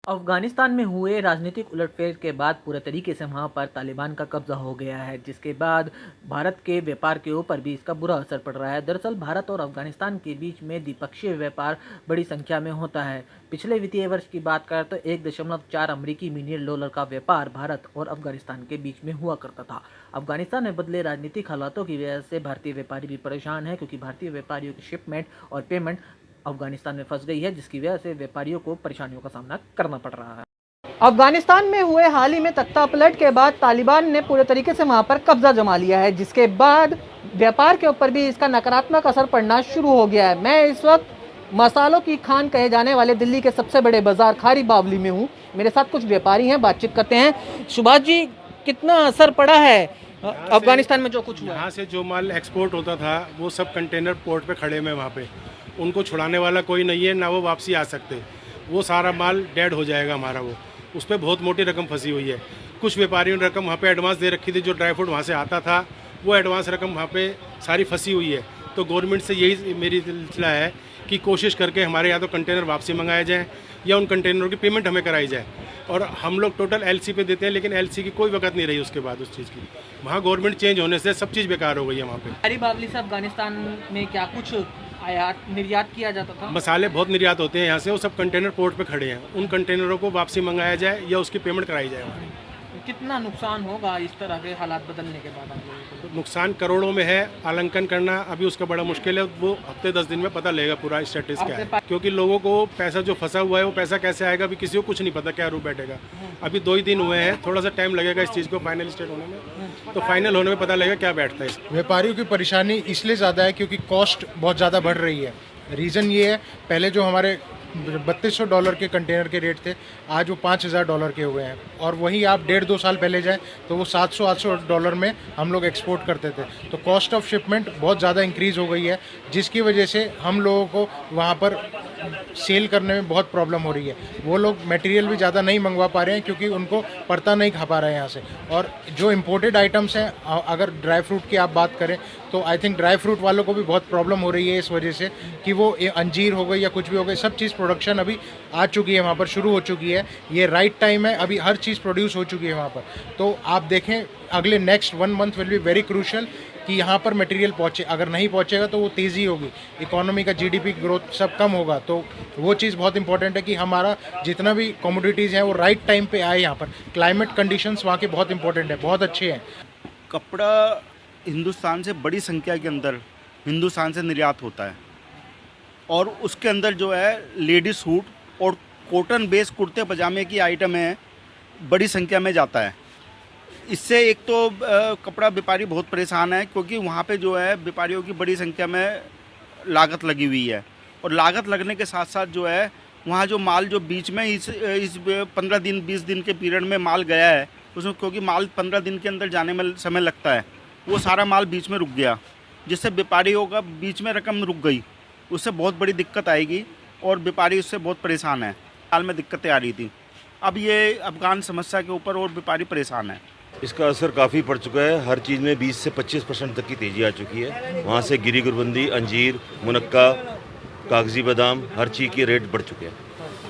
अफगानिस्तान में हुए राजनीतिक उलटफेर के बाद पूरे तरीके से वहां पर तालिबान का कब्जा हो गया है, जिसके बाद भारत के व्यापार के ऊपर भी इसका बुरा असर पड़ रहा है। दरअसल भारत और अफगानिस्तान के बीच में द्विपक्षीय व्यापार बड़ी संख्या में होता है। पिछले वित्तीय वर्ष की बात करें तो 1.4 अमेरिकी मिलियन डॉलर का व्यापार भारत और अफगानिस्तान के बीच में हुआ करता था। अफगानिस्तान में बदले राजनीतिक हालातों की वजह से भारतीय व्यापारी भी परेशान है, क्योंकि भारतीय व्यापारियों की शिपमेंट और पेमेंट अफगानिस्तान में फंस गई है, जिसकी वजह से व्यापारियों को परेशानियों का सामना करना पड़ रहा है। अफगानिस्तान में हुए हाल ही में तख्तापलट के बाद तालिबान ने पूरे तरीके से वहां पर कब्जा जमा लिया है, जिसके बाद व्यापार के ऊपर भी इसका नकारात्मक असर पड़ना शुरू हो गया है। मैं इस वक्त मसालों की खान कहे जाने वाले दिल्ली के सबसे बड़े बाजार खारी बावली में हूँ। मेरे साथ कुछ व्यापारी हैं, बातचीत करते हैं। सुभाष जी, कितना असर पड़ा है अफगानिस्तान में जो कुछ हुआ? यहाँ से जो माल एक्सपोर्ट होता था वो सब कंटेनर पोर्ट पे खड़े हुए वहाँ पे, उनको छुड़ाने वाला कोई नहीं है, ना वो वापसी आ सकते। वो सारा माल डेड हो जाएगा हमारा। वो उस पर बहुत मोटी रकम फंसी हुई है। कुछ व्यापारियों ने रकम वहाँ पे एडवांस दे रखी थी, जो ड्राई फ्रूट वहाँ से आता था वो एडवांस रकम वहाँ पे सारी फंसी हुई है। तो गवर्नमेंट से यही मेरी सिलसिला है कि कोशिश करके हमारे या तो कंटेनर वापसी मंगाए जाएँ या उन कंटेनरों की पेमेंट हमें कराई जाए। और हम लोग टोटल एलसी पे देते हैं, लेकिन एलसी की कोई वक़्त नहीं रही उसके बाद उस चीज़ की। वहाँ गवर्नमेंट चेंज होने से सब चीज़ बेकार हो गई है वहाँ पे। खारी बावली से अफगानिस्तान में क्या कुछ आयात निर्यात किया जाता था? मसाले बहुत निर्यात होते हैं यहाँ से, वो सब कंटेनर पोर्ट पे खड़े हैं। उन कंटेनरों को वापसी मंगाया जाए या उसकी पेमेंट कराई जाए हमारी। कितना नुकसान होगा इस तरह के हालात बदलने के बाद आप लोगों को? तो नुकसान करोड़ों में है। आलंकन करना अभी उसका बड़ा मुश्किल है। वो हफ्ते 10 दिन में पता लगेगा पूरा स्टेटस क्या है, क्योंकि लोगों को पैसा जो फंसा हुआ है वो पैसा कैसे आएगा अभी किसी को कुछ नहीं पता, क्या रूप बैठेगा। अभी 2 ही दिन हुए हैं, थोड़ा सा टाइम लगेगा इस चीज़ को फाइनल स्टेट होने में। तो फाइनल होने में पता लगेगा क्या बैठता है। व्यापारियों की परेशानी इसलिए ज़्यादा है क्योंकि कॉस्ट बहुत ज़्यादा बढ़ रही है। रीज़न ये है, पहले जो हमारे $3200 के कंटेनर के रेट थे, आज वो $5000 के हुए हैं। और वही आप 1.5-2 साल पहले जाएँ तो वो $700-800 में हम लोग एक्सपोर्ट करते थे। तो कॉस्ट ऑफ शिपमेंट बहुत ज़्यादा इंक्रीज़ हो गई है, जिसकी वजह से हम लोगों को वहाँ पर सेल करने में बहुत प्रॉब्लम हो रही है। वो लोग मटेरियल भी ज़्यादा नहीं मंगवा पा रहे हैं क्योंकि उनको पड़ता नहीं खा पा रहे हैं यहाँ से। और जो इम्पोर्टेड आइटम्स हैं, अगर ड्राई फ्रूट की आप बात करें तो आई थिंक ड्राई फ्रूट वालों को भी बहुत प्रॉब्लम हो रही है इस वजह से कि वो अंजीर हो गई या कुछ भी हो गई, सब चीज़ प्रोडक्शन अभी आ चुकी है वहाँ पर, शुरू हो चुकी है। ये राइट टाइम है, अभी हर चीज़ प्रोड्यूस हो चुकी है वहाँ पर। तो आप देखें अगले next 1 month will be very crucial कि यहाँ पर मटेरियल पहुँचे। अगर नहीं पहुँचेगा तो वो तेज़ी होगी, इकोनॉमी का जीडीपी ग्रोथ सब कम होगा। तो वो चीज़ बहुत इंपॉर्टेंट है कि हमारा जितना भी कमोडिटीज़ हैं वो राइट टाइम पे आए यहाँ पर। क्लाइमेट कंडीशंस वहाँ के बहुत इंपॉर्टेंट है, बहुत अच्छे हैं। कपड़ा हिंदुस्तान से बड़ी संख्या के अंदर हिंदुस्तान से निर्यात होता है, और उसके अंदर जो है लेडीज सूट और कॉटन बेस्ड कुर्ते पजामे की आइटम है, बड़ी संख्या में जाता है। इससे एक तो कपड़ा व्यापारी बहुत परेशान है, क्योंकि वहाँ पे जो है व्यापारियों की बड़ी संख्या में लागत लगी हुई है। और लागत लगने के साथ साथ जो है वहाँ जो माल जो बीच में इस 15 दिन 20 दिन के पीरियड में माल गया है उसमें, क्योंकि माल 15 दिन के अंदर जाने में समय लगता है, वो सारा माल बीच में रुक गया, जिससे व्यापारियों का बीच में रकम रुक गई। उससे बहुत बड़ी दिक्कत आएगी और व्यापारी उससे बहुत परेशान है। हाल में दिक्कतें आ रही थी, अब ये अफगान समस्या के ऊपर और व्यापारी परेशान है। इसका असर काफ़ी पड़ चुका है। हर चीज़ में 20 से 25% तक की तेज़ी आ चुकी है। वहाँ से गिरी गुरबंदी, अंजीर, मुनक्का, कागजी बादाम, हर चीज़ के रेट बढ़ चुके हैं,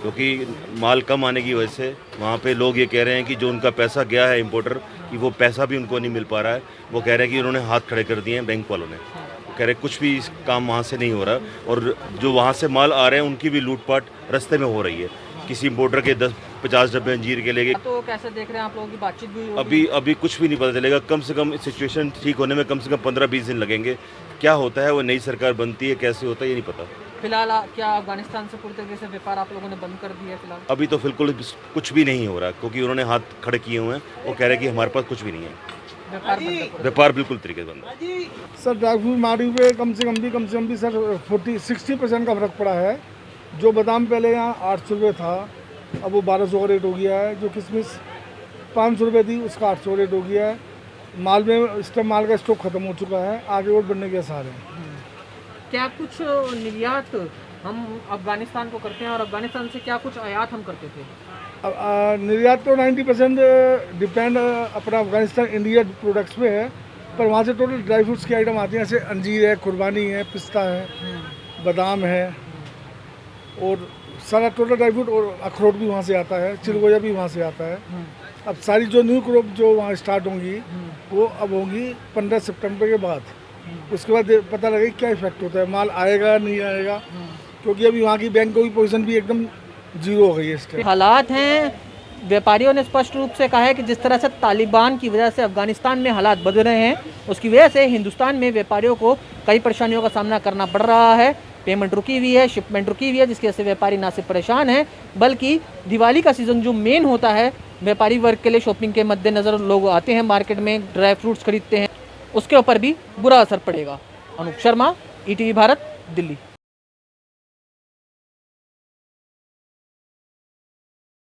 क्योंकि माल कम आने की वजह से वहाँ पे लोग ये कह रहे हैं कि जो उनका पैसा गया है इम्पोर्टर कि वो पैसा भी उनको नहीं मिल पा रहा है। वो कह रहे हैं कि उन्होंने हाथ खड़े कर दिए हैं बैंक वालों ने। वो कह रहे हैं कुछ भी काम वहाँ से नहीं हो रहा, और जो वहाँ से माल आ रहे हैं उनकी भी लूटपाट रास्ते में हो रही है। किसी इम्पोर्टर के 10-50 डब्बे अंजीर के लेके। तो कैसे देख रहे हैं आप लोगों की बातचीत भी होगी? अभी कुछ भी नहीं पता चलेगा। कम से कम सिचुएशन ठीक होने में कम से कम 15-20 दिन लगेंगे। क्या होता है, वो नई सरकार बनती है, कैसे होता है ये नहीं पता। फिलहाल क्या अफगानिस्तान से पूरी तरीके से व्यापार आप लोगों ने बंद कर दिया है? फिलहाल अभी तो बिल्कुल कुछ भी नहीं हो रहा, क्योंकि उन्होंने हाथ खड़े किए हुए हैं। वो कह रहे हैं कि हमारे पास कुछ भी नहीं है, व्यापार बिल्कुल तरीके से बंद है। सर ड्राई फ्रूट मार्केट पे कम से कम भी सर 40-60% का फर्क पड़ा है। जो बादाम पहले यहाँ 800 रुपये था, अब वो 1200 का रेट हो गया है। जो किशमिश 500 रुपये थी, उसका 800 रेट हो गया है। माल में इस टाइम माल का स्टॉक खत्म हो चुका है, आगे और बढ़ने के आसार हैं। क्या कुछ निर्यात हम अफगानिस्तान को करते हैं और अफगानिस्तान से क्या कुछ आयात हम करते थे? निर्यात तो 90% डिपेंड अपना अफगानिस्तान इंडिया प्रोडक्ट्स पे है, पर वहाँ से टोटल ड्राई फ्रूट्स की आइटम आती हैं, जैसे अंजीर है, कुर्बानी है, पिस्ता है, बादाम है और सारा टोटल ड्राई फ्रूट और अखरोट भी वहाँ से आता है, चिलगोजा भी वहाँ से आता है। अब सारी जो न्यू क्रॉप जो वहाँ स्टार्ट होंगी वो अब होंगी 15 सितंबर के बाद। उसके बाद पता लगेगा क्या इफेक्ट होता है, माल आएगा नहीं आएगा, क्योंकि अभी वहाँ की बैंक की पोजीशन भी एकदम जीरो हो गई है इस टाइम। हालात हैं, व्यापारियों ने स्पष्ट रूप से कहा है कि जिस तरह से तालिबान की वजह से अफगानिस्तान में हालात बदल रहे हैं, उसकी वजह से हिंदुस्तान में व्यापारियों को कई परेशानियों का सामना करना पड़ रहा है। पेमेंट रुकी हुई है, शिपमेंट रुकी हुई है, जिसकी वजह से व्यापारी ना सिर्फ परेशान हैं बल्कि दिवाली का सीज़न जो मेन होता है व्यापारी वर्ग के लिए, शॉपिंग के मद्देनज़र लोग आते हैं मार्केट में, ड्राई फ्रूट्स खरीदते हैं, उसके ऊपर भी बुरा असर पड़ेगा। अनूप शर्मा, ETV भारत, दिल्ली।